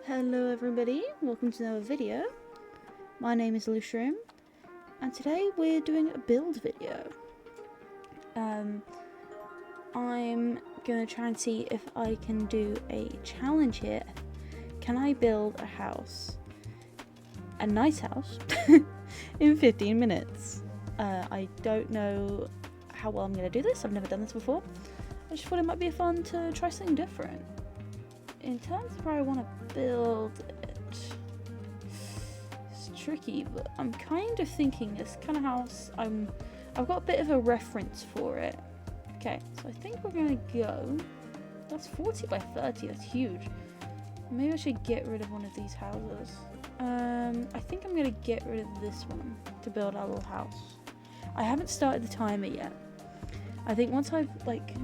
Hello everybody, welcome to another video. My name is Lushroom, and today we're doing a build video. I'm gonna try and see if I can do a challenge here. Can I build a house, a nice house, in 15 minutes? I don't know how well I'm gonna do this. I've never done this before. I just thought it might be fun to try something different. In terms of where I want to build it, it's tricky, but I'm kind of thinking this kind of house, I've got a bit of a reference for it. Okay, so I think we're going to go, that's 40 by 30, that's huge. Maybe I should get rid of one of these houses. I think I'm going to get rid of this one to build our little house. I haven't started the timer yet. I think once I've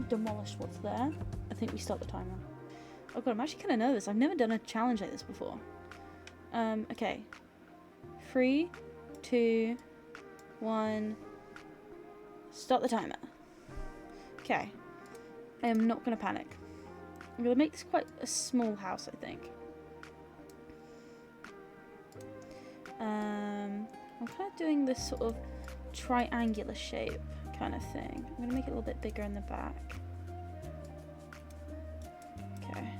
demolished what's there, I think we start the timer. Oh god, I'm actually kind of nervous. I've never done a challenge like this before. Okay. 3, 2, 1. Start the timer. Okay. I am not going to panic. I'm going to make this quite a small house, I think. I'm kind of doing this sort of triangular shape kind of thing. I'm going to make it a little bit bigger in the back. Okay.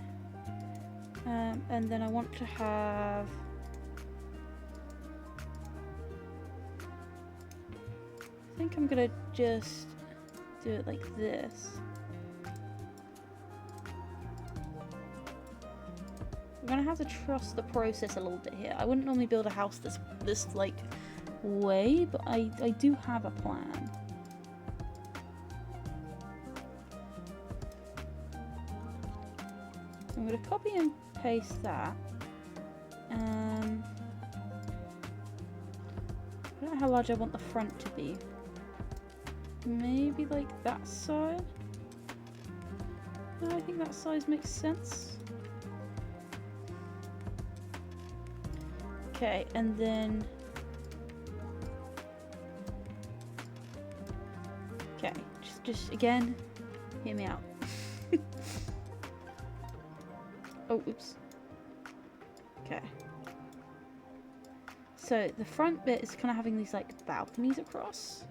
And then I want to have I think I'm gonna just do it like this. I'm gonna have to trust the process a little bit here. I wouldn't normally build a house this way, but I do have a plan. I'm going to copy and paste that. I don't know how large I want the front to be. Maybe like that side? No, I think that size makes sense. Okay, and then... Okay, just again, hear me out. Oh, oops. Okay. So the front bit is kind of having these balconies across.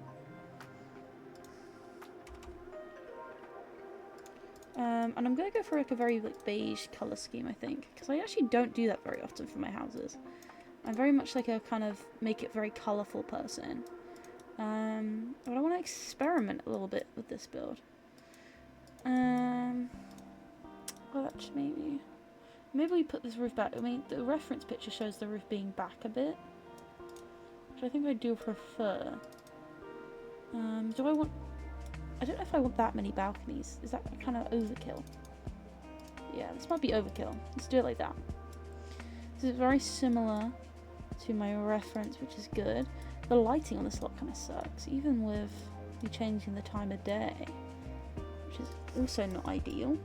And I'm going to go for a very beige colour scheme, I think. Because I actually don't do that very often for my houses. I'm very much a kind of make it very colourful person. But I want to experiment a little bit with this build. Well, actually maybe we put this roof back. I mean, the reference picture shows the roof being back a bit, which I think I do prefer. Do I want... I don't know if I want that many balconies. Is that kind of overkill? Yeah, this might be overkill. Let's do it like that. This is very similar to my reference, which is good. The lighting on this lot kind of sucks, even with you changing the time of day, which is also not ideal.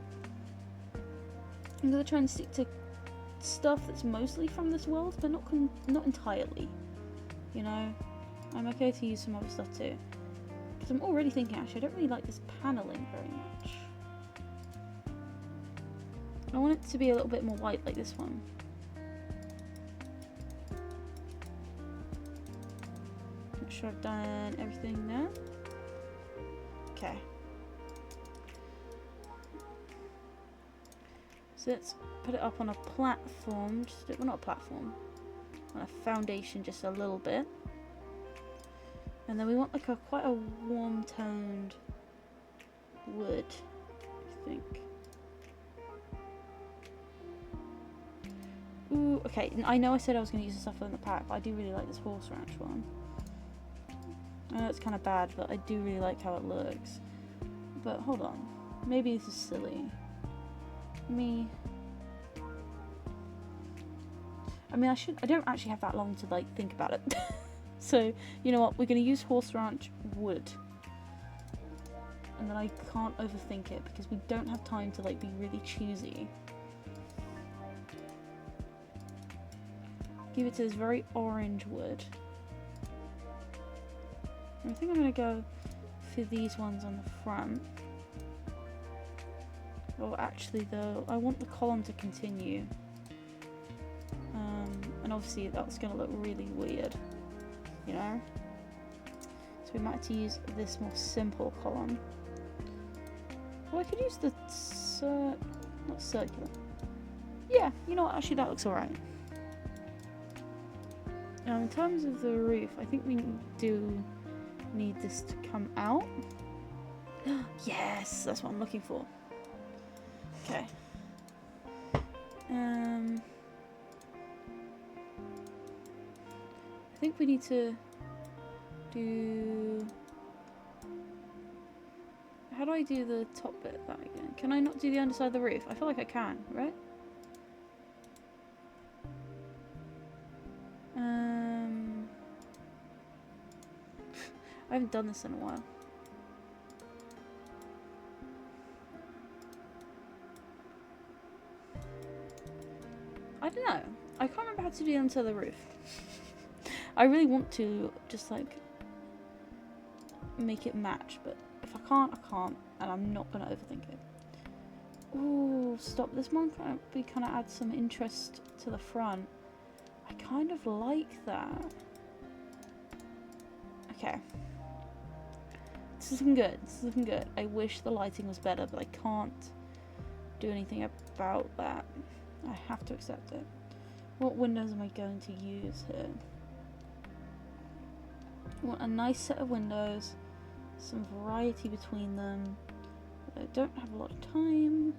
I'm going to try and stick to stuff that's mostly from this world, but not entirely. You know, I'm okay to use some other stuff too. Because I'm already thinking, actually, I don't really like this paneling very much. I want it to be a little bit more white like this one. Make sure I've done everything there. Okay. So let's put it up on a platform, well, not a platform, on a foundation just a little bit. And then we want quite a warm toned wood, I think. Ooh, okay, I know I said I was going to use the stuff in the pack, but I do really like this horse ranch one. I know it's kind of bad, but I do really like how it looks. But hold on, maybe this is silly. I mean, I don't actually have that long to think about it. So, you know what, we're going to use horse ranch wood. And then I can't overthink it because we don't have time to be really choosy. Give it to this very orange wood. And I think I'm going to go for these ones on the front. Oh, actually though, I want the column to continue. and obviously that's going to look really weird, you know? So we might have to use this more simple column. Well, I could use the not circular. Yeah, you know what, actually that looks alright. Now in terms of the roof, I think we do need this to come out. Yes, that's what I'm looking for. Okay. I think we need to do... How do I do the top bit of that again? Can I not do the underside of the roof? I feel like I can, right? I haven't done this in a while. I don't know. I can't remember how to do the underside of the roof. I really want to just like make it match, but if I can't, I can't, and I'm not gonna overthink it. Ooh, stop. This one we kind of add some interest to the front. I kind of like that. Okay. This is looking good. This is looking good. I wish the lighting was better, but I can't do anything about that. I have to accept it. What windows am I going to use here? I want a nice set of windows, some variety between them. But I don't have a lot of time.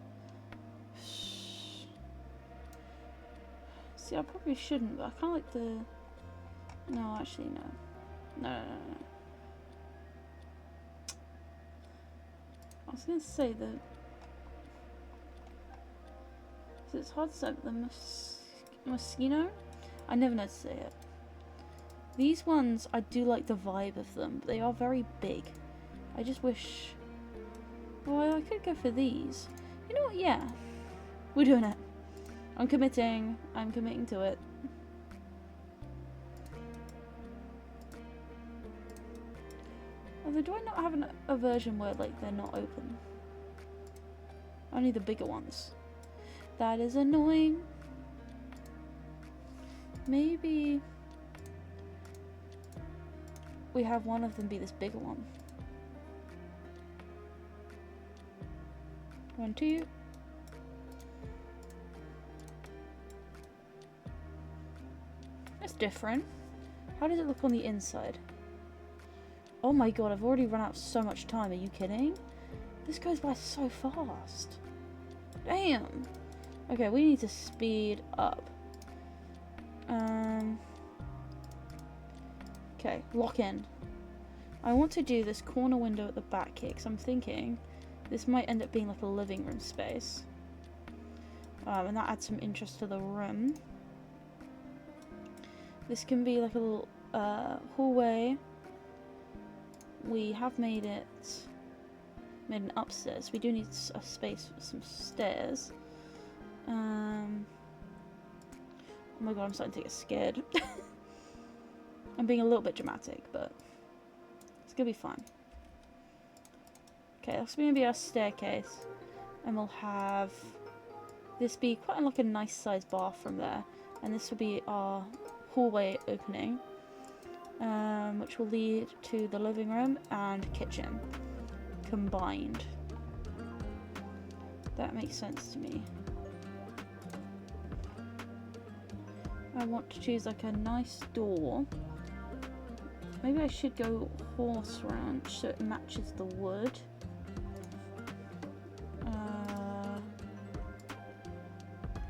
See, I probably shouldn't, but I kind of like the... No, actually, no. No. I was going to say that... So it's hard to say, but the mosquito? I never know to say it. These ones, I do like the vibe of them, but they are very big. I just wish... Well, I could go for these. You know what? Yeah. We're doing it. I'm committing. I'm committing to it. Although, do I not have a version where, like, they're not open? Only the bigger ones. That is annoying. Maybe we have one of them be this bigger one. 1, 2. That's different. How does it look on the inside? Oh my god, I've already run out of so much time. Are you kidding? This goes by so fast. Damn. Okay, we need to speed up. Okay, lock in. I want to do this corner window at the back here, because I'm thinking this might end up being like a living room space. And that adds some interest to the room. This can be like a little hallway. We have made an upstairs. We do need a space for some stairs. Oh my god, I'm starting to get scared. I'm being a little bit dramatic, but it's gonna be fine. Okay, that's gonna be our staircase, and we'll have this be quite like a nice sized bathroom there, and this will be our hallway opening, which will lead to the living room and kitchen combined. That makes sense to me. I want to choose like a nice door. Maybe I should go horse ranch so it matches the wood. I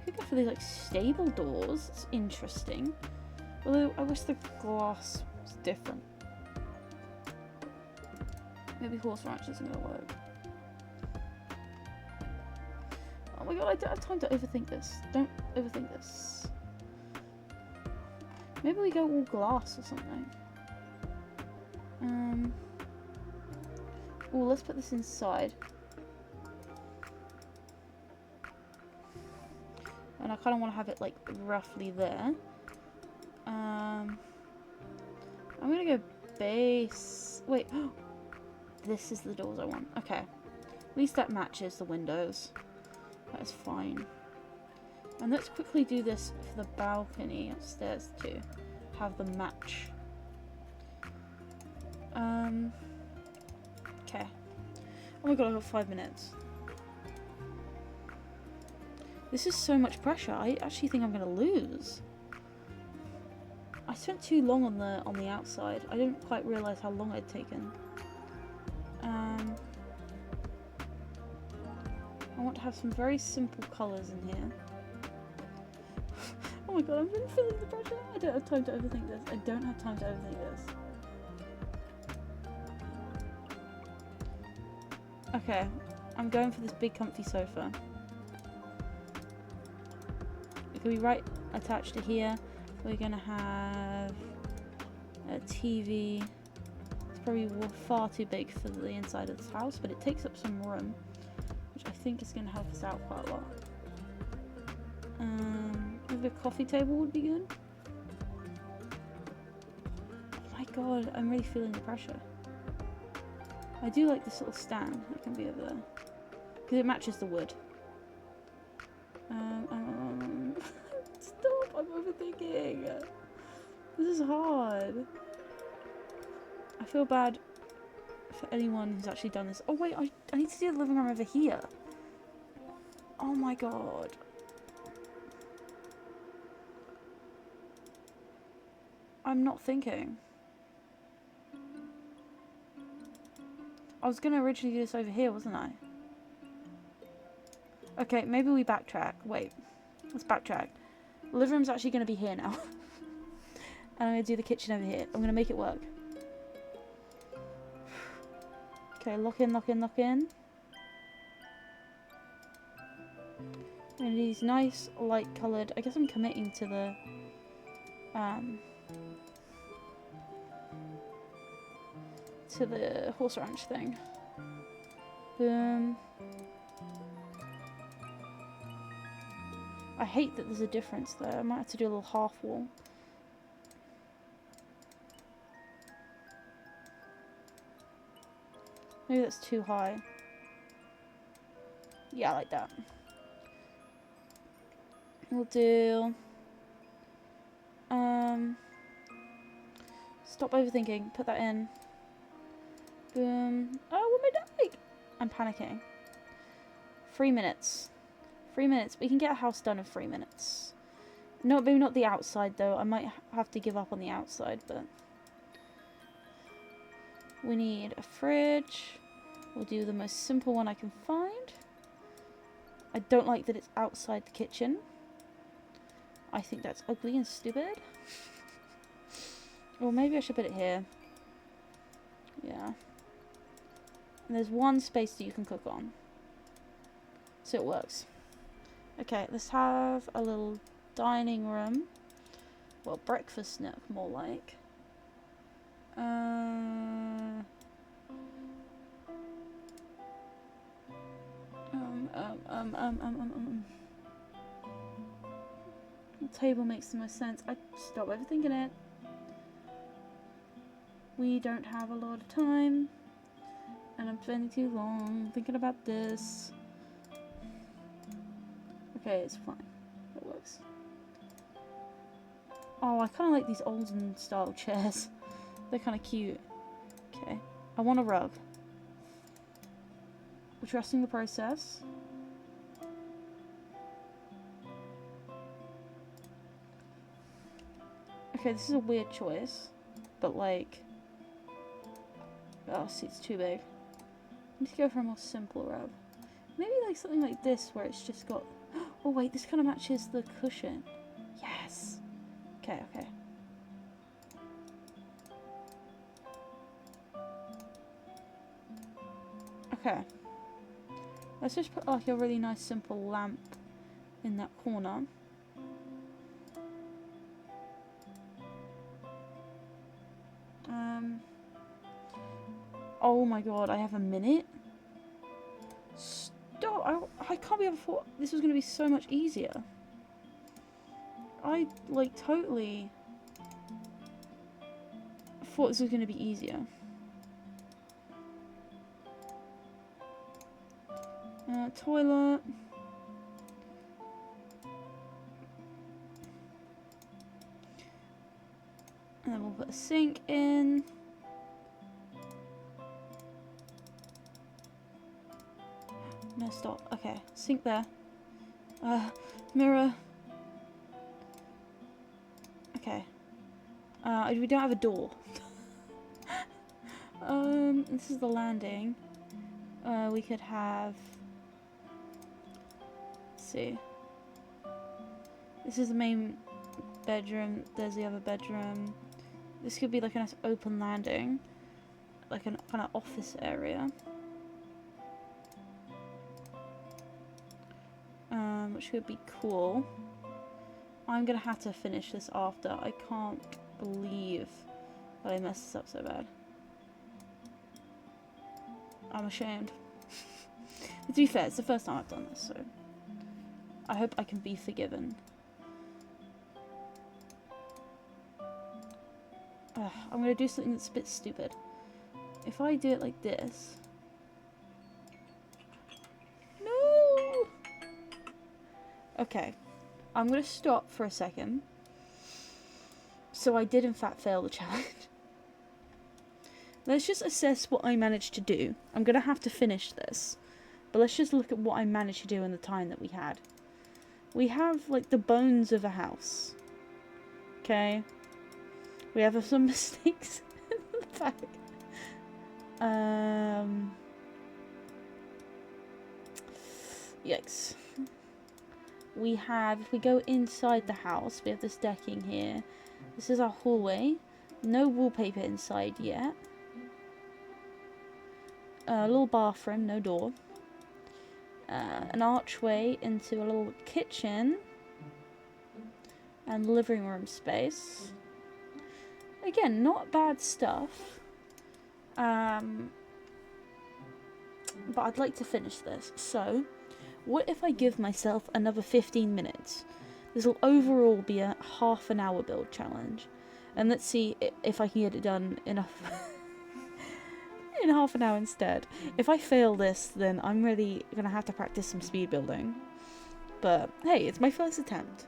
could go for these like stable doors. It's interesting. Although I wish the glass was different. Maybe horse ranch isn't gonna work. Oh my god, I don't have time to overthink this. Don't overthink this. Maybe we go all glass or something. Oh, let's put this inside. And I kind of want to have it like roughly there. I'm gonna go base. Wait, this is the doors I want. Okay, at least that matches the windows. That is fine. And let's quickly do this for the balcony upstairs to have them match. Okay. Oh my god, I've got 5 minutes. This is so much pressure. I actually think I'm gonna lose. I spent too long on the outside. I didn't quite realise how long I'd taken. I want to have some very simple colours in here. Oh my god, I'm really feeling the pressure. I don't have time to overthink this. I don't have time to overthink this. Okay, I'm going for this big comfy sofa. It could be right attached to here. We're gonna have a TV. It's probably far too big for the inside of this house, but it takes up some room, which I think is gonna help us out quite a lot. Maybe a coffee table would be good. Oh my god, I'm really feeling the pressure. I do like this little stand that can be over there, because it matches the wood. Stop, I'm overthinking. This is hard. I feel bad for anyone who's actually done this. Oh wait, I need to do the living room over here. Oh my god. I'm not thinking. I was going to originally do this over here, wasn't I? Okay, maybe we backtrack. Wait, let's backtrack. The living room's actually going to be here now. And I'm going to do the kitchen over here. I'm going to make it work. Okay, lock in, lock in, lock in. And these nice light coloured. I guess I'm committing to the horse ranch thing. Boom. I hate that there's a difference there. I might have to do a little half wall. Maybe that's too high. Yeah, I like that. We'll do... Stop overthinking. Put that in. Boom. Oh, what am I doing? I'm panicking. 3 minutes. 3 minutes. We can get a house done in 3 minutes. No, maybe not the outside though. I might have to give up on the outside, but... We need a fridge. We'll do the most simple one I can find. I don't like that it's outside the kitchen. I think that's ugly and stupid. Or maybe I should put it here. Yeah. And there's one space that you can cook on. So it works. Okay, let's have a little dining room. Well, breakfast nook, more like. The table makes the most sense. I stop overthinking it. We don't have a lot of time. And I'm spending too long thinking about this. Okay, it's fine. It works. Oh, I kind of like these olden style chairs. They're kind of cute. Okay. I want a rug. We're trusting the process. Okay, this is a weird choice. But like... Oh, see, it's too big. I need to go for a more simple rug. Maybe like something like this where it's just got... Oh wait, this kind of matches the cushion. Yes! Okay, okay. Okay. Let's just put like a really nice simple lamp in that corner. Oh my god, I have a minute? Stop! I can't believe I thought this was going to be so much easier. I, like, totally thought this was going to be easier. Toilet. And then we'll put a sink in. No, stop. Okay, sink there. Mirror. Okay. We don't have a door. This is the landing. We could have... Let's see. This is the main bedroom. There's the other bedroom. This could be like a nice open landing. Like an kind of office area. Which could be cool. I'm gonna have to finish this after. I can't believe that I messed this up so bad. I'm ashamed. To be fair, it's the first time I've done this, so I hope I can be forgiven. I'm gonna do something that's a bit stupid. If I do it like this... No! Okay. I'm gonna stop for a second. So I did in fact fail the challenge. Let's just assess what I managed to do. I'm gonna have to finish this. But let's just look at what I managed to do in the time that we had. We have, like, the bones of a house. Okay? We have some mistakes in the back. Yikes. We have, if we go inside the house, we have this decking here. This is our hallway. No wallpaper inside yet. A little bathroom, no door. An archway into a little kitchen. And living room space. Again, not bad stuff. But I'd like to finish this. So, what if I give myself another 15 minutes? This will overall be a half an hour build challenge. And let's see if I can get it done enough in half an hour instead. If I fail this, then I'm really going to have to practice some speed building. But hey, it's my first attempt.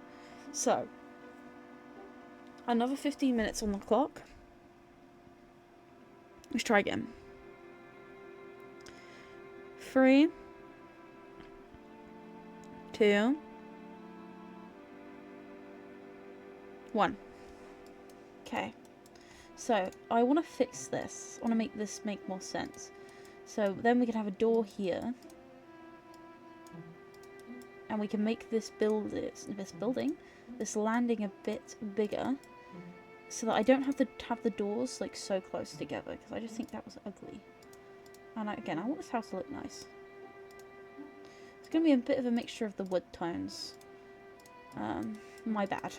So, another 15 minutes on the clock. Let's try again. 3, 2, 1. Okay. So, I want to fix this. I want to make this make more sense. So, then we can have a door here. And we can make this this landing a bit bigger. So that I don't have to have the doors, like, so close together. Because I just think that was ugly. And again, I want this house to look nice. It's going to be a bit of a mixture of the wood tones. My bad.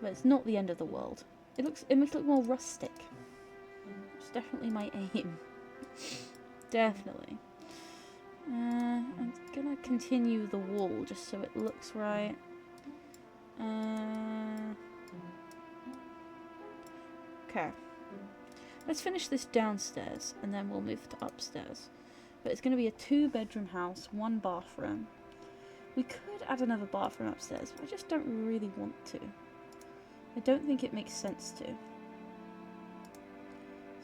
But it's not the end of the world. It makes it look more rustic. It's definitely my aim. Definitely. I'm gonna continue the wall just so it looks right. Okay. Let's finish this downstairs and then we'll move to upstairs. But it's going to be a 2-bedroom house, 1 bathroom. We could add another bathroom upstairs, but I just don't really want to. I don't think it makes sense to.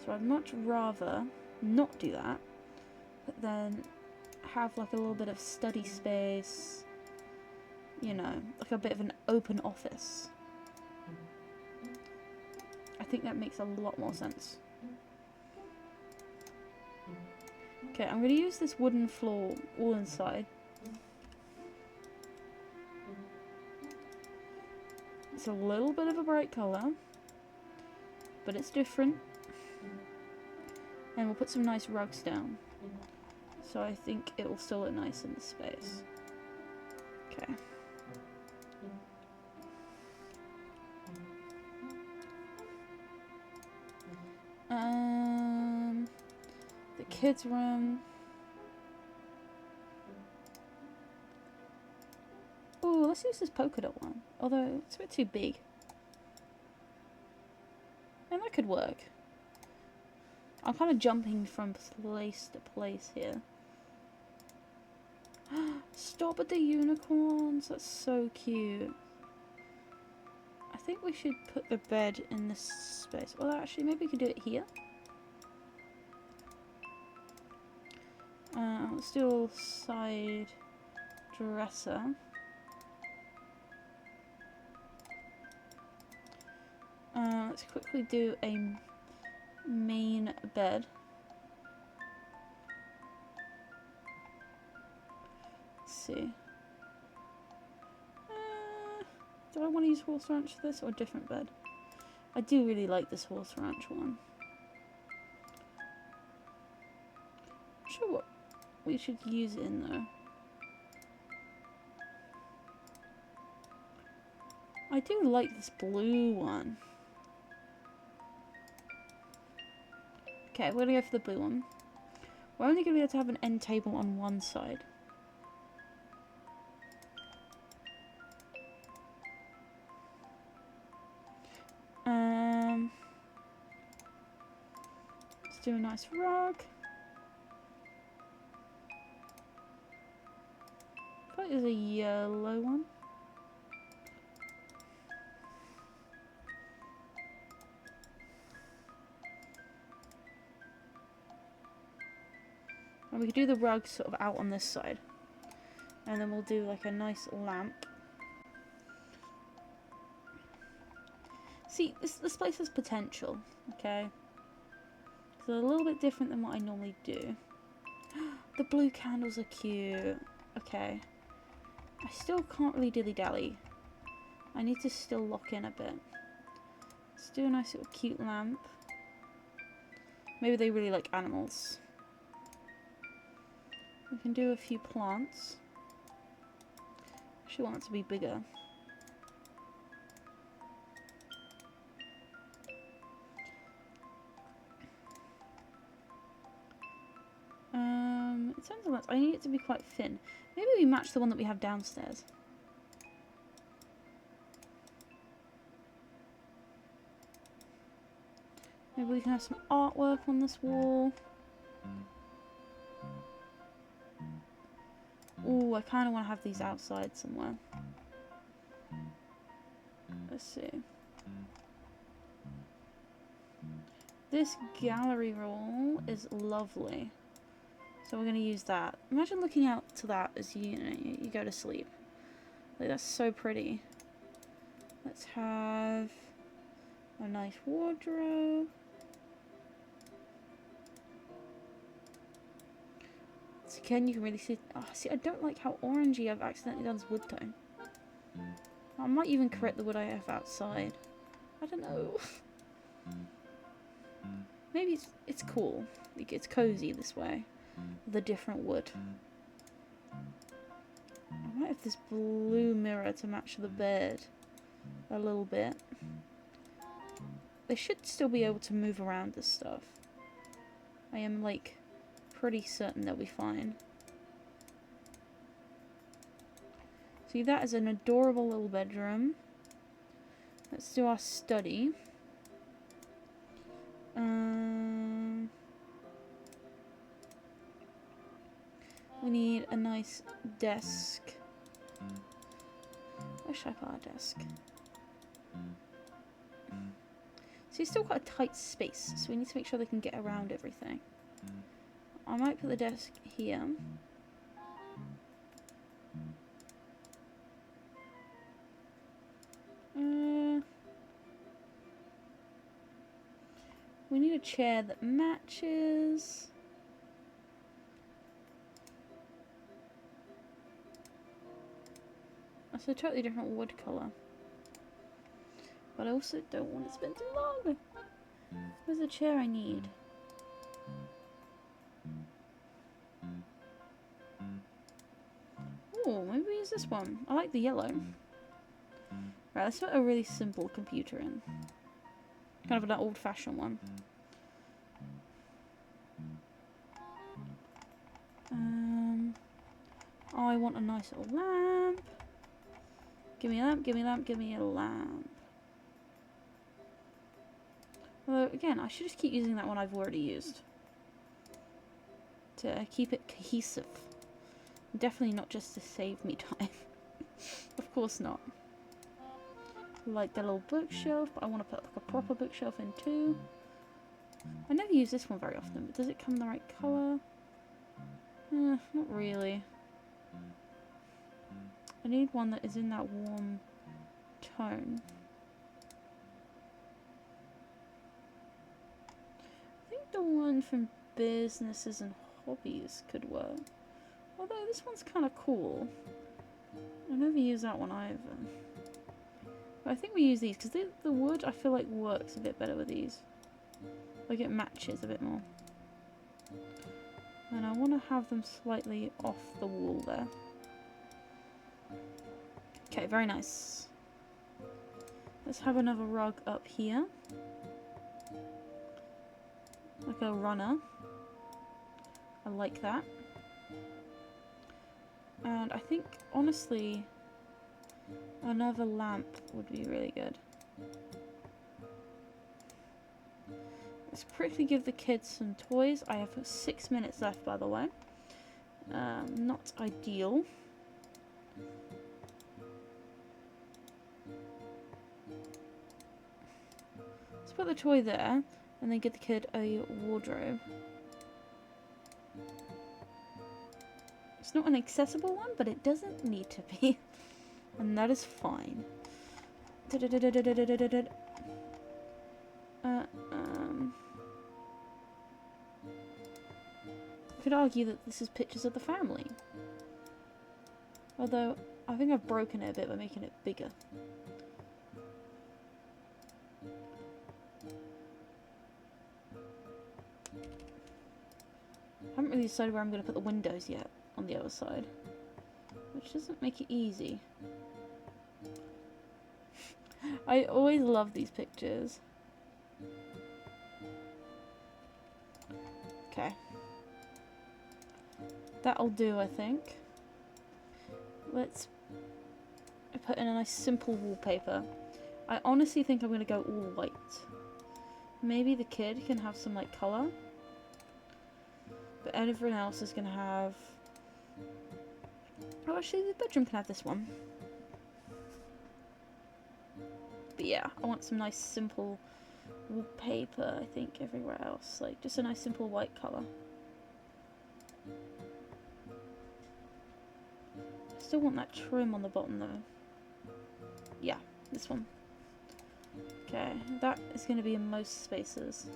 So I'd much rather not do that, but then have like a little bit of study space, you know, like a bit of an open office. I think that makes a lot more sense. Okay, I'm going to use this wooden floor all inside. It's a little bit of a bright colour, but it's different. And we'll put some nice rugs down. So I think it will still look nice in the space. Okay. The kids' room. Oh, let's use this polka dot one. Although it's a bit too big. And that could work. I'm kind of jumping from place to place here. Stop at the unicorns. That's so cute. I think we should put the bed in this space. Well, actually, maybe we could do it here. Let's do a side dresser. Let's quickly do a main bed. Let's see. Do I want to use horse ranch for this or a different bed? I do really like this horse ranch one. Not sure what we should use it in though. I do like this blue one. Okay, we're gonna go for the blue one. We're only gonna be able to have an end table on one side. Let's do a nice rug. I thought it was a yellow one. And we could do the rug sort of out on this side. And then we'll do like a nice lamp. See, this place has potential, okay? It's a little bit different than what I normally do. The blue candles are cute. Okay. I still can't really dilly-dally. I need to still lock in a bit. Let's do a nice little cute lamp. Maybe they really like animals. We can do a few plants. I actually want it to be bigger. In terms of that, I need it to be quite thin. Maybe we match the one that we have downstairs. Maybe we can have some artwork on this wall. Ooh, I kind of want to have these outside somewhere. Let's see. This gallery wall is lovely. So we're going to use that. Imagine looking out to that as you go to sleep. Like, that's so pretty. Let's have a nice wardrobe. So again, you can really see... Oh, see, I don't like how orangey I've accidentally done this wood tone. I might even correct the wood I have outside. I don't know. Maybe it's cool. Like, it's cozy this way. The different wood. I might have this blue mirror to match the bed a little bit. They should still be able to move around this stuff. I am like pretty certain they'll be fine. See, that is an adorable little bedroom. Let's do our study. We need a nice desk. Where should I put our desk? So it's still quite a tight space, so we need to make sure they can get around everything. I might put the desk here. We need a chair that matches. That's a totally different wood colour. But I also don't want it to spend too long. Where's the chair I need? Oh, maybe use this one. I like the yellow. Right, let's put a really simple computer in. Kind of an old-fashioned one. Oh, I want a nice little lamp. Give me a lamp, give me a lamp, give me a lamp. Although, again, I should just keep using that one I've already used. To keep it cohesive. Definitely not just to save me time. Of course not. like the little bookshelf, but I want to put like a proper bookshelf in too. I never use this one very often, but does it come in the right colour? Not really. I need one that is in that warm tone. I think the one from businesses and hobbies could work. Although this one's kind of cool. I never use that one either. But I think we use these because the wood I feel like works a bit better with these. Like it matches a bit more. And I want to have them slightly off the wall there. Okay, very nice. Let's have another rug up here. Like a runner. I like that. And I think, honestly, another lamp would be really good. Let's quickly give the kids some toys. I have 6 minutes left, by the way. Not ideal. Let's put the toy there, and then get the kid a wardrobe. It's not an accessible one, but it doesn't need to be. And that is fine. I could argue that this is pictures of the family. Although, I think I've broken it a bit by making it bigger. I haven't really decided where I'm going to put the windows yet on the other side. Which doesn't make it easy. I always love these pictures. Okay. That'll do, I think. Let's put in a nice simple wallpaper. I honestly think I'm going to go all white. Maybe the kid can have some like colour. But everyone else is going to have... Oh, actually the bedroom can have this one. But yeah, I want some nice simple wallpaper, I think, everywhere else. Like, just a nice simple white colour. Still want that trim on the bottom though. Yeah, this one. Okay, that is going to be in most spaces.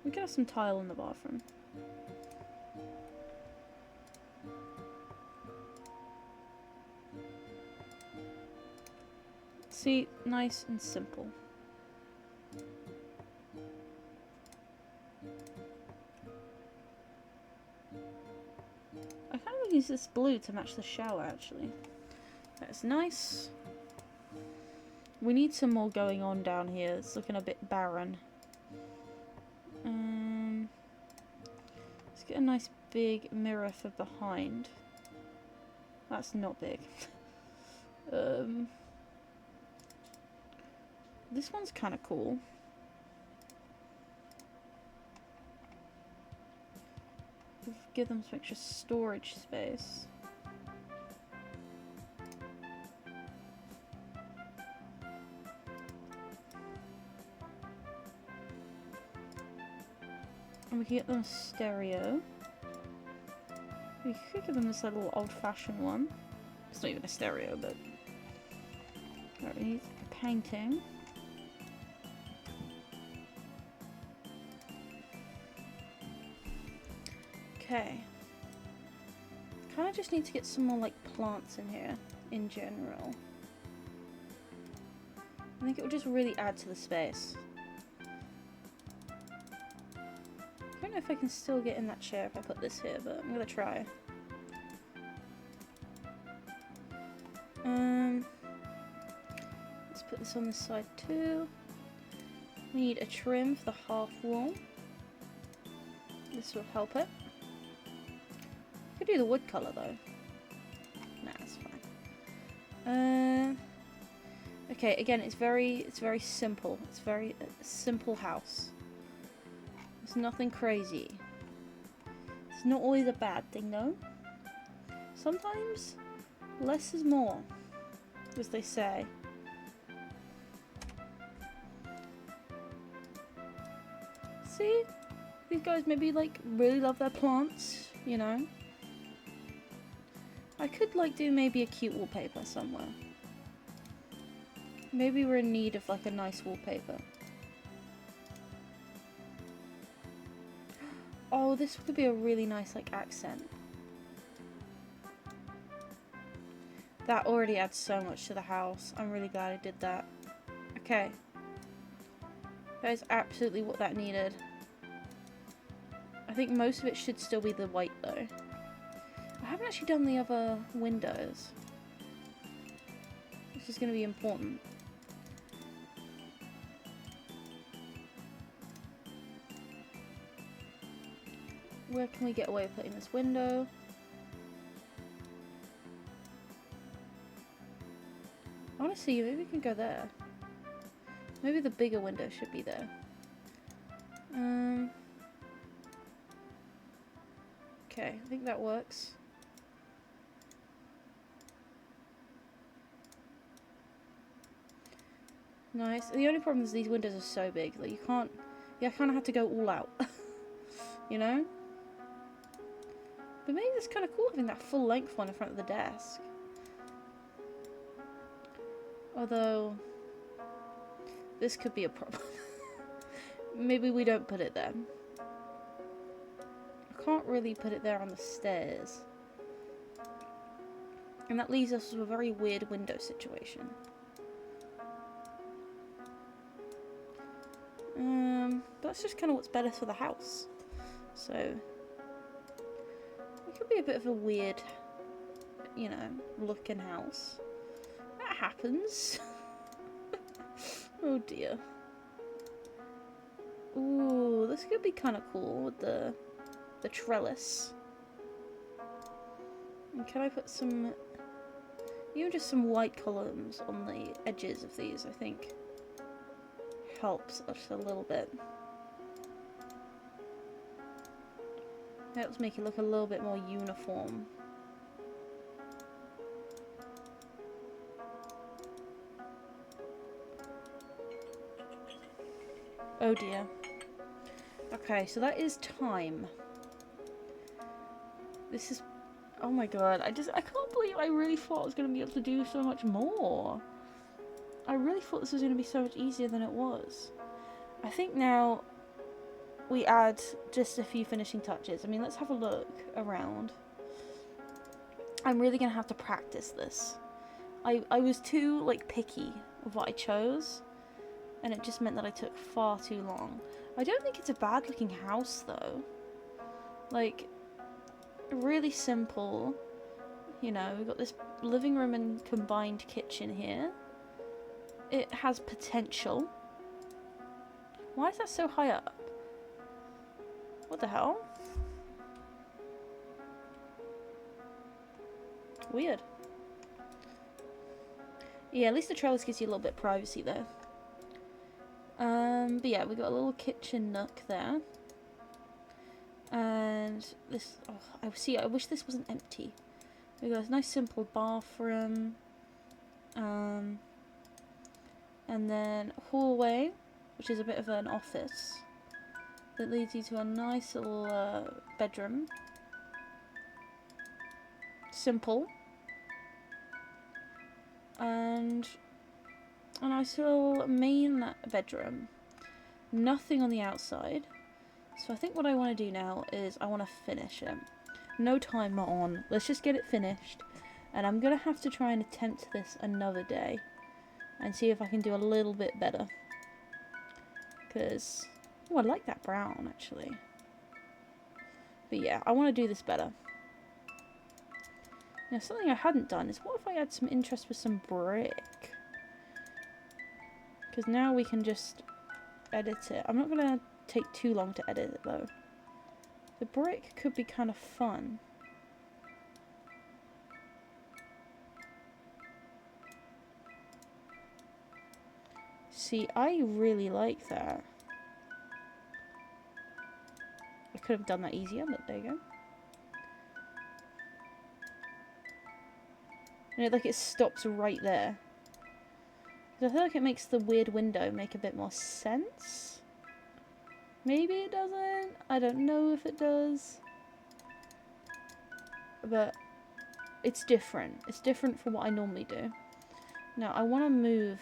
We could have some tile in the bathroom. See, nice and simple. I kind of use this blue to match the shower, actually. That's nice. We need some more going on down here. It's looking a bit barren. Let's get a nice big mirror for behind. That's not big. This one's kind of cool. Give them some extra storage space. And we can get them a stereo. We could give them this little old-fashioned one. It's not even a stereo, but... Right, we need a painting. Okay. Kind of just need to get some more, like, plants in here, in general. I think it will just really add to the space. I don't know if I can still get in that chair if I put this here, but I'm gonna try. Let's put this on this side too. We need a trim for the half wall. This will help it. Could do the wood colour though. Nah, it's fine. Okay, again, it's very simple. It's very simple house. It's nothing crazy. It's not always a bad thing though. Sometimes less is more, as they say. See? These guys maybe like really love their plants, you know? I could like do maybe a cute wallpaper somewhere. Maybe we're in need of like a nice wallpaper. Oh, this could be a really nice like accent. That already adds so much to the house. I'm really glad I did that. Okay. That is absolutely what that needed. I think most of it should still be the white though. I haven't actually done the other windows. This is going to be important. Where can we get away with putting this window? Honestly, maybe we can go there. Maybe the bigger window should be there. Okay, I think that works. Nice. The only problem is these windows are so big that you can't... Yeah, I kind of have to go all out. You know? But maybe it's kind of cool having that full length one in front of the desk. Although... this could be a problem. Maybe we don't put it there. I can't really put it there on the stairs. And that leaves us with a very weird window situation. That's just kind of what's better for the house. So, it could be a bit of a weird, you know, looking house. That happens. Oh dear. Ooh, this could be kind of cool with the trellis. And can I put some, even just some white columns on the edges of these, I think helps us a little bit. Helps make it look a little bit more uniform. Oh dear. Okay, so that is time. This is... oh my god, I can't believe I really thought I was going to be able to do so much more. I really thought this was going to be so much easier than it was. I think now we add just a few finishing touches. I mean, let's have a look around. I'm really going to have to practice this. I was too, like, picky of what I chose. And it just meant that I took far too long. I don't think it's a bad looking house though. Like, really simple. You know, we've got this living room and combined kitchen here. It has potential. Why is that so high up? What the hell? Weird. Yeah, at least the trellis gives you a little bit of privacy there. But yeah, we got a little kitchen nook there. And this, oh, I wish this wasn't empty. We got a nice simple bathroom. And then a hallway, which is a bit of an office. That leads you to a nice little bedroom. Simple. And a nice little main bedroom. Nothing on the outside. So I think what I want to do now is I want to finish it. No timer on. Let's just get it finished. And I'm going to have to try and attempt this another day. And see if I can do a little bit better. Because... oh, I like that brown, actually. But yeah, I want to do this better. Now, something I hadn't done is what if I had some interest with some brick? Because now we can just edit it. I'm not going to take too long to edit it, though. The brick could be kind of fun. See, I really like that. I could have done that easier, but there you go. And it stops right there. So I feel like it makes the weird window make a bit more sense. Maybe it doesn't. I don't know if it does. But it's different. It's different from what I normally do. Now I want to move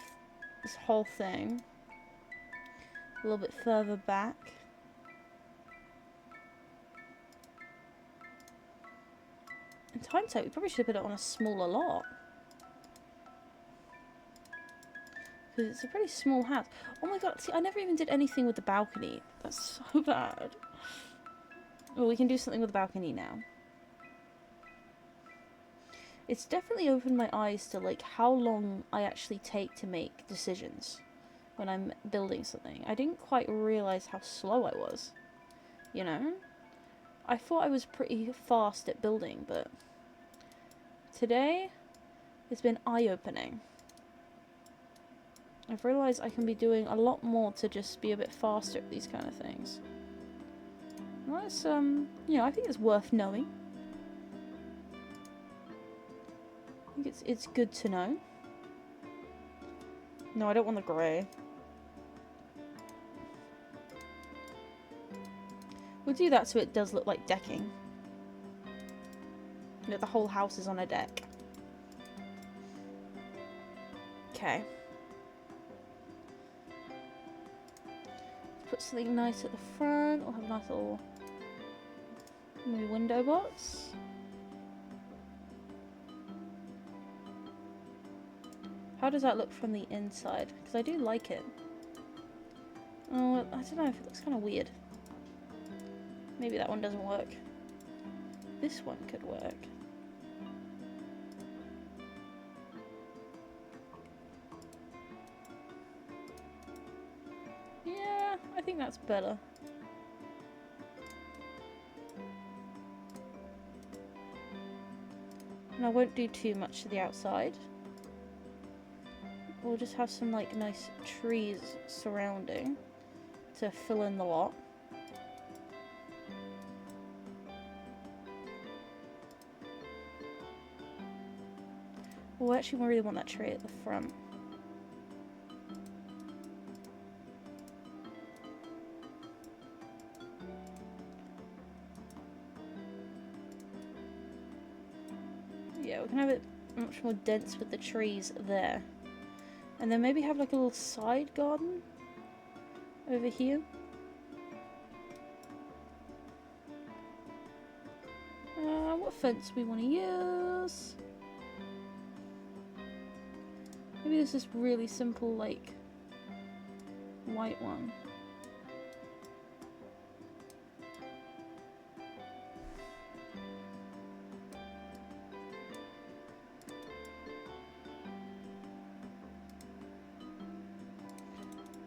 this whole thing a little bit further back. In hindsight, we probably should have put it on a smaller lot. Because it's a pretty small house. Oh my god, see, I never even did anything with the balcony. That's so bad. Well, we can do something with the balcony now. It's definitely opened my eyes to, like, how long I actually take to make decisions when I'm building something. I didn't quite realise how slow I was, you know? I thought I was pretty fast at building, but today it's been eye-opening. I've realised I can be doing a lot more to just be a bit faster at these kind of things. Well, that's, you know, I think it's worth knowing. I think it's good to know. No, I don't want the grey. We'll do that so it does look like decking. You know, the whole house is on a deck. Okay. Put something nice at the front. We'll have a nice little maybe window box. How does that look from the inside? Because I do like it. Oh, I don't know if it looks kind of weird. Maybe that one doesn't work. This one could work. Yeah, I think that's better. And I won't do too much to the outside. We'll just have some, like, nice trees surrounding to fill in the lot. Well, actually, we really want that tree at the front. Yeah, we can have it much more dense with the trees there. And then maybe have like a little side garden over here. What fence we want to use? Maybe this is really simple, like, white one.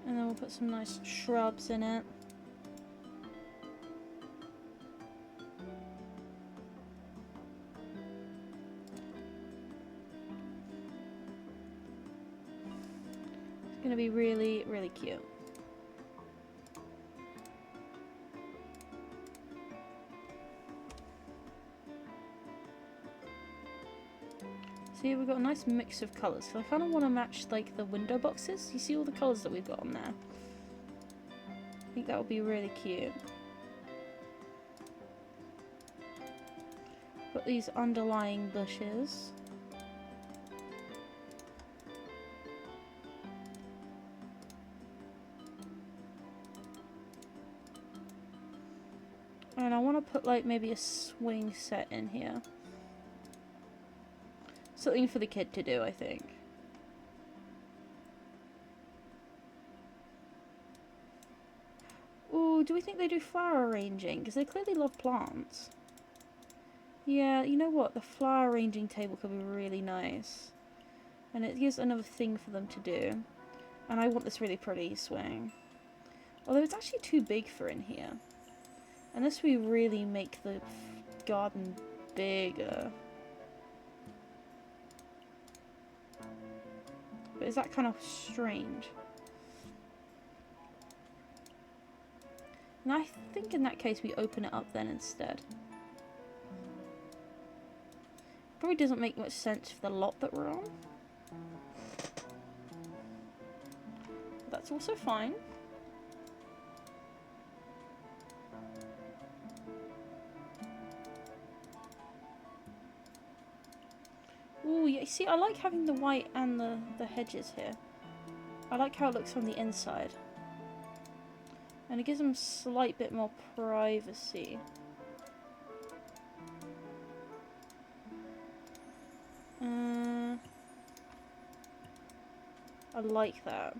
And then we'll put some nice shrubs in it. It's gonna be really, really cute. See, we've got a nice mix of colours. So I kind of want to match, like, the window boxes. You see all the colours that we've got on there? I think that would be really cute. Got these underlying bushes. And I want to put, like, maybe a swing set in here. Something for the kid to do, I think. Ooh, do we think they do flower arranging? Because they clearly love plants. Yeah, you know what? The flower arranging table could be really nice. And it gives another thing for them to do. And I want this really pretty swing. Although it's actually too big for in here. Unless we really make the garden bigger. But is that kind of strange? And I think in that case we open it up then instead. Probably doesn't make much sense for the lot that we're on. But that's also fine. Ooh, yeah, see, I like having the white and the hedges here. I like how it looks on the inside. And it gives them a slight bit more privacy. I like that.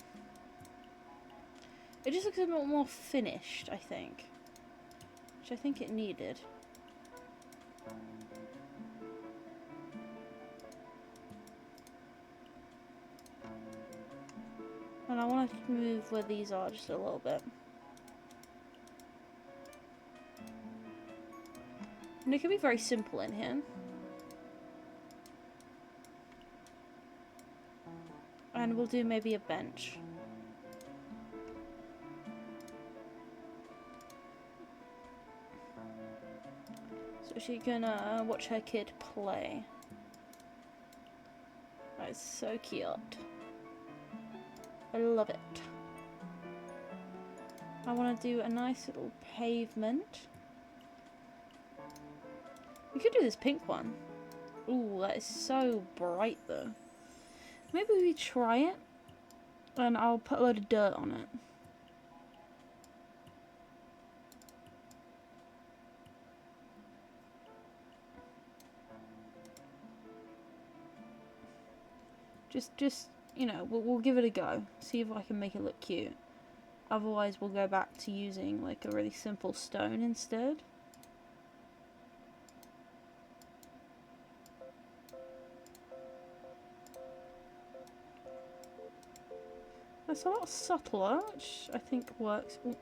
It just looks a bit more finished, I think. Which I think it needed. And I want to move where these are just a little bit. And it can be very simple in here. And we'll do maybe a bench. So she can watch her kid play. That is so cute. I love it. I want to do a nice little pavement. We could do this pink one. Ooh, that is so bright though. Maybe we try it, and I'll put a load of dirt on it. Just you know, we'll give it a go. See if I can make it look cute. Otherwise, we'll go back to using like a really simple stone instead. That's a lot subtler, which I think works. Ooh.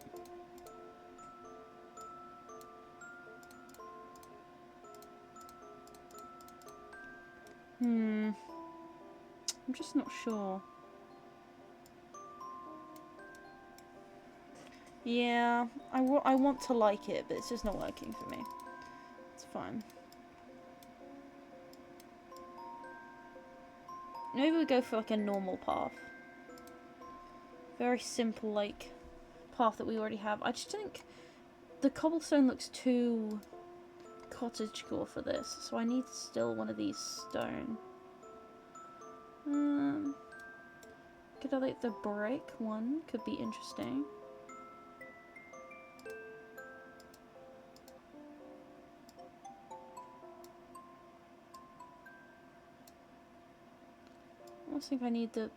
I'm just not sure. Yeah, I want to like it, but it's just not working for me. It's fine. Maybe we go for like a normal path. Very simple, like, path that we already have. I just think the cobblestone looks too cottagecore for this, so I need still one of these stone. Could I like the brick one? Could be interesting. I almost think I need the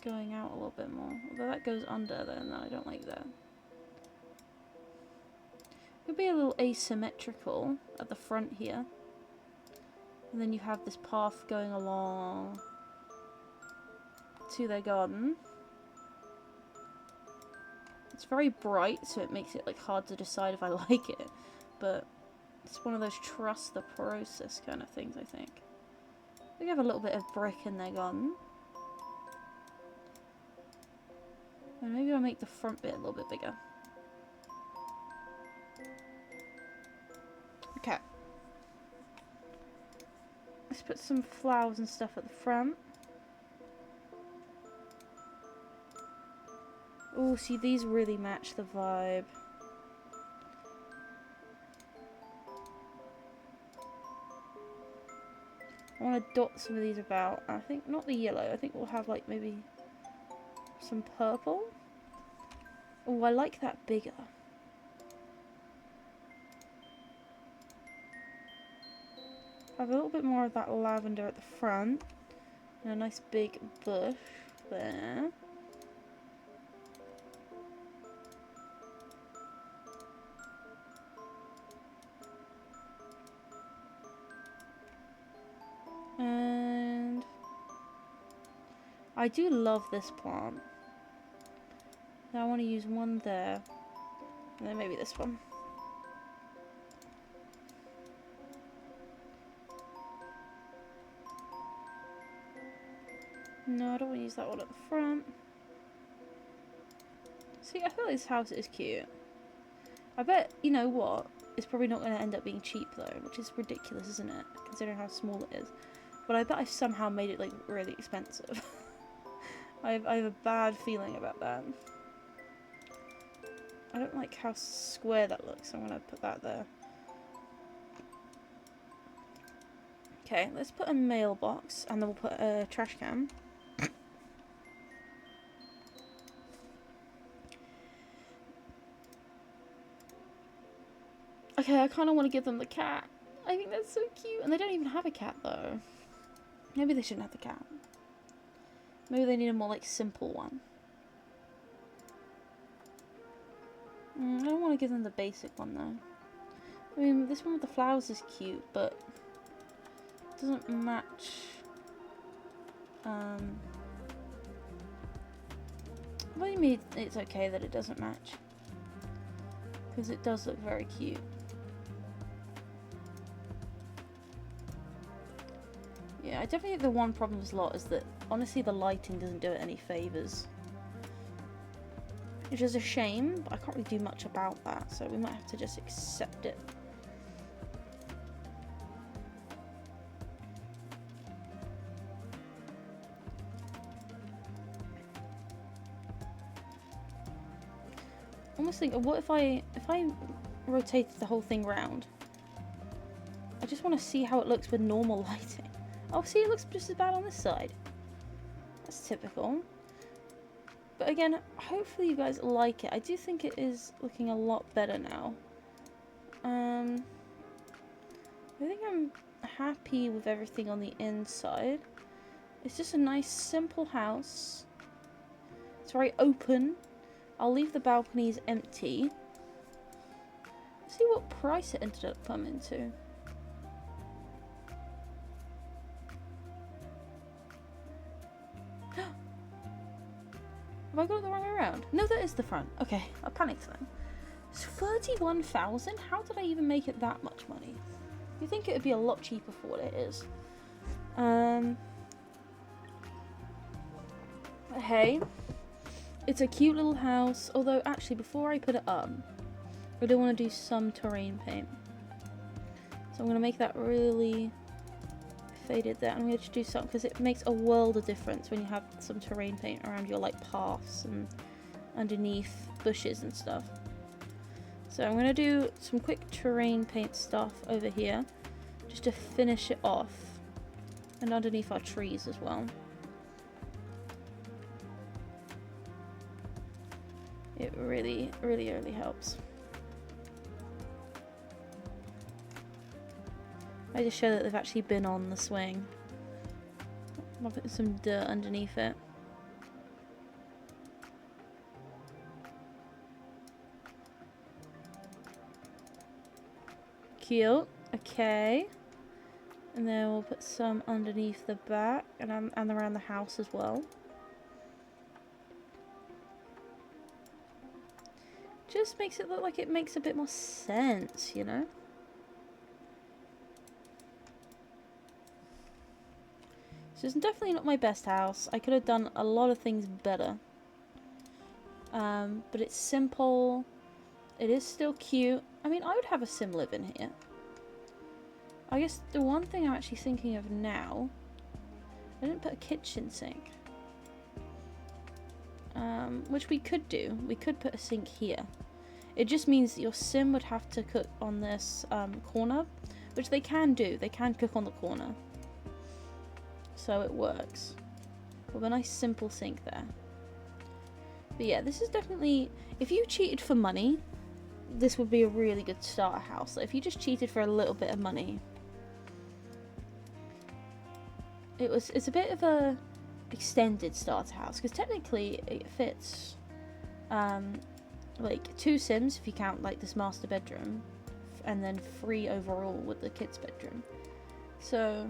going out a little bit more. Although that goes under, then I don't like that. Could be a little asymmetrical at the front here. And then you have this path going along to their garden. It's very bright, so it makes it like hard to decide if I like it. But it's one of those trust the process kind of things, I think. We have a little bit of brick in their garden. And maybe I'll make the front bit a little bit bigger. Okay. Let's put some flowers and stuff at the front. Oh, see, these really match the vibe. I want to dot some of these about. I think not the yellow. I think we'll have like maybe some purple. Oh, I like that bigger. Have a little bit more of that lavender at the front. And a nice big bush there. And I do love this plant. Now I want to use one there. And then maybe this one. No, I don't want to use that one at the front. See, I feel like this house is cute. I bet, you know what? it's probably not going to end up being cheap though, which is ridiculous, isn't it? Considering how small it is. But I bet I've somehow made it like really expensive. I have a bad feeling about that. I don't like how square that looks, so I'm going to put that there. Okay, let's put a mailbox, and then we'll put a trash can. Okay, I kind of want to give them the cat. I think that's so cute. And they don't even have a cat, though. Maybe they shouldn't have the cat. Maybe they need a more, like, simple one. I don't want to give them the basic one, though. I mean, this one with the flowers is cute, but it doesn't match. What do you mean it's okay that it doesn't match? Because it does look very cute. Yeah, I definitely think the one problem with this lot is that, honestly, the lighting doesn't do it any favours. Which is a shame, but I can't really do much about that, so we might have to just accept it. Almost think, what if I rotated the whole thing round? I just want to see how it looks with normal lighting. Oh, see, it looks just as bad on this side. That's typical. But again, hopefully you guys like it. I do think it is looking a lot better now. I think I'm happy with everything on the inside. It's just a nice, simple house. It's very open. I'll leave the balconies empty. Let's see what price it ended up coming to. Have I got it the wrong way around? No, that is the front. Okay, I panicked then. It's 31,000? How did I even make it that much money? You'd think it would be a lot cheaper for what it is. Hey, it's a cute little house. Although, actually, before I put it up, I do want to do some terrain paint. So I'm going to make that really faded there. I'm going to do something because it makes a world of difference when you have some terrain paint around your like paths and underneath bushes and stuff. So I'm going to do some quick terrain paint stuff over here just to finish it off, and underneath our trees as well. It really, really, really helps. I just show that they've actually been on the swing. I'll put some dirt underneath it. Cute. Okay. And then we'll put some underneath the back and around the house as well. Just makes it look like it makes a bit more sense, you know? So it's definitely not my best house. I could have done a lot of things better. But it's simple. It is still cute. I mean, I would have a sim live in here. I guess the one thing I'm actually thinking of now, I didn't put a kitchen sink. Which we could do. We could put a sink here. It just means that your sim would have to cook on this corner, which they can do. They can cook on the corner. So it works. With a nice simple sink there. But yeah, this is definitely, if you cheated for money, this would be a really good starter house. Like if you just cheated for a little bit of money, it's a bit of a extended starter house, because technically it fits like 2 sims if you count like this master bedroom, and then 3 overall with the kids bedroom. So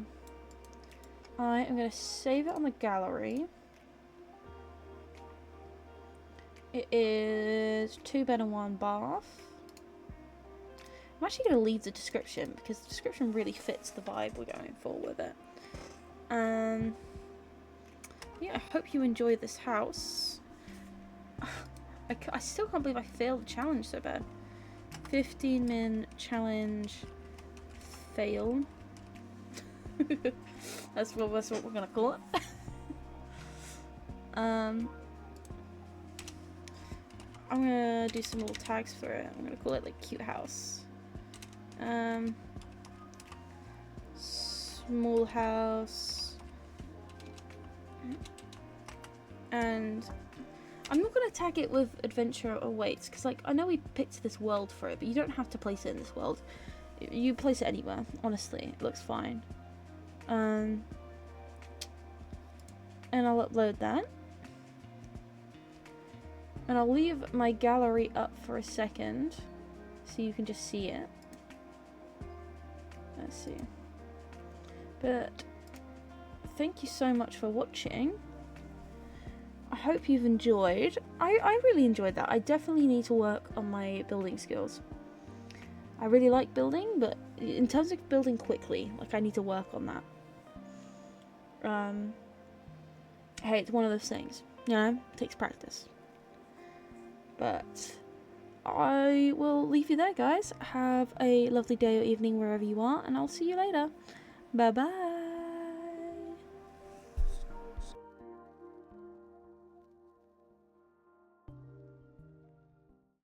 I am going to save it on the gallery. It is 2 bed and 1 bath. I'm actually going to leave the description because the description really fits the vibe we're going for with it. Yeah, I hope you enjoy this house. I still can't believe I failed the challenge so bad. 15-min challenge fail. that's what we're gonna call it. I'm gonna do some little tags for it. I'm gonna call it like cute house. Small house. And I'm not gonna tag it with adventure awaits because, like, I know we picked this world for it, but you don't have to place it in this world. You place it anywhere. Honestly, it looks fine. And I'll upload that. And I'll leave my gallery up for a second so you can just see it. Let's see. But thank you so much for watching. I hope you've enjoyed. I really enjoyed that. I definitely need to work on my building skills. I really like building, but in terms of building quickly, like, I need to work on that. Hey, it's one of those things, you know, it takes practice. But I will leave you there, guys. Have a lovely day or evening wherever you are, and I'll see you later. Bye bye.